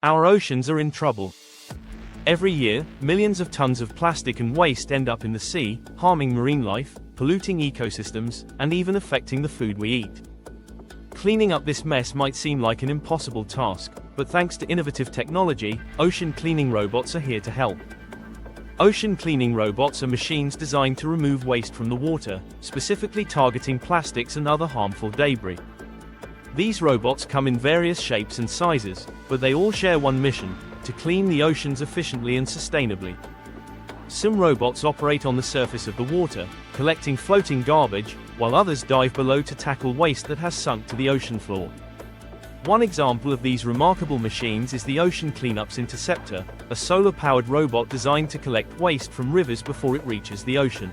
Our oceans are in trouble. Every year, millions of tons of plastic and waste end up in the sea, harming marine life, polluting ecosystems, and even affecting the food we eat. Cleaning up this mess might seem like an impossible task, but thanks to innovative technology, ocean cleaning robots are here to help. Ocean cleaning robots are machines designed to remove waste from the water, specifically targeting plastics and other harmful debris. These robots come in various shapes and sizes, but they all share one mission: to clean the oceans efficiently and sustainably. Some robots operate on the surface of the water, collecting floating garbage, while others dive below to tackle waste that has sunk to the ocean floor. One example of these remarkable machines is the Ocean Cleanup's Interceptor, a solar-powered robot designed to collect waste from rivers before it reaches the ocean.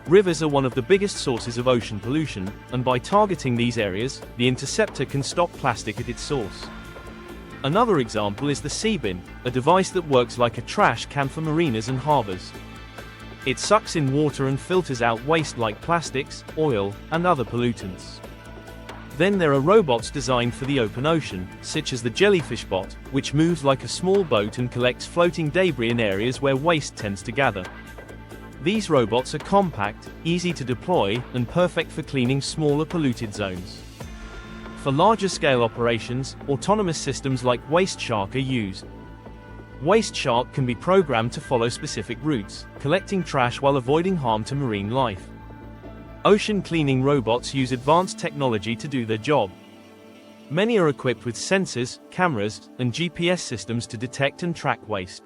Rivers are one of the biggest sources of ocean pollution, and by targeting these areas, the Interceptor can stop plastic at its source. Another example is the Seabin, a device that works like a trash can for marinas and harbors. It sucks in water and filters out waste like plastics, oil, and other pollutants. Then there are robots designed for the open ocean, such as the Jellyfish Bot, which moves like a small boat and collects floating debris in areas where waste tends to gather. These robots are compact, easy to deploy, and perfect for cleaning smaller polluted zones. For larger-scale operations, autonomous systems like WasteShark are used. WasteShark can be programmed to follow specific routes, collecting trash while avoiding harm to marine life. Ocean cleaning robots use advanced technology to do their job. Many are equipped with sensors, cameras, and GPS systems to detect and track waste.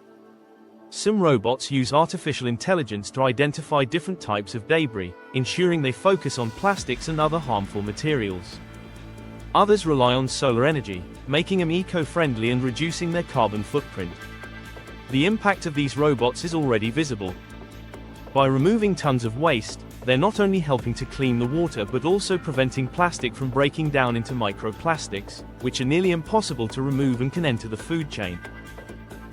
Some robots use artificial intelligence to identify different types of debris, ensuring they focus on plastics and other harmful materials. Others rely on solar energy, making them eco-friendly and reducing their carbon footprint. The impact of these robots is already visible. By removing tons of waste, they're not only helping to clean the water but also preventing plastic from breaking down into microplastics, which are nearly impossible to remove and can enter the food chain.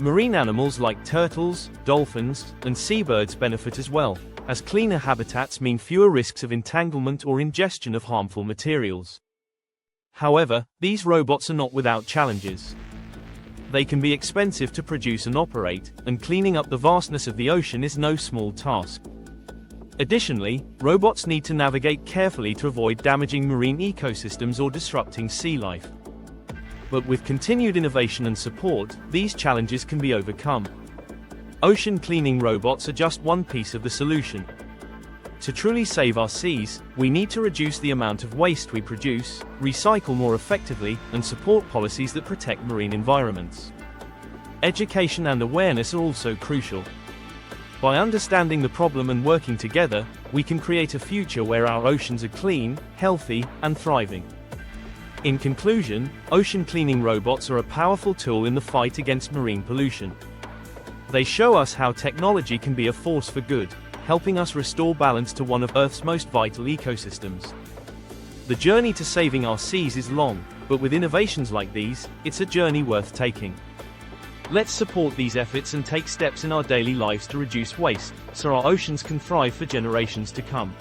Marine animals like turtles, dolphins, and seabirds benefit as well, as cleaner habitats mean fewer risks of entanglement or ingestion of harmful materials. However, these robots are not without challenges. They can be expensive to produce and operate, and cleaning up the vastness of the ocean is no small task. Additionally, robots need to navigate carefully to avoid damaging marine ecosystems or disrupting sea life. But with continued innovation and support, these challenges can be overcome. Ocean cleaning robots are just one piece of the solution. To truly save our seas, we need to reduce the amount of waste we produce, recycle more effectively, and support policies that protect marine environments. Education and awareness are also crucial. By understanding the problem and working together, we can create a future where our oceans are clean, healthy, and thriving. In conclusion, ocean cleaning robots are a powerful tool in the fight against marine pollution. They show us how technology can be a force for good, helping us restore balance to one of Earth's most vital ecosystems. The journey to saving our seas is long, but with innovations like these, it's a journey worth taking. Let's support these efforts and take steps in our daily lives to reduce waste, so our oceans can thrive for generations to come.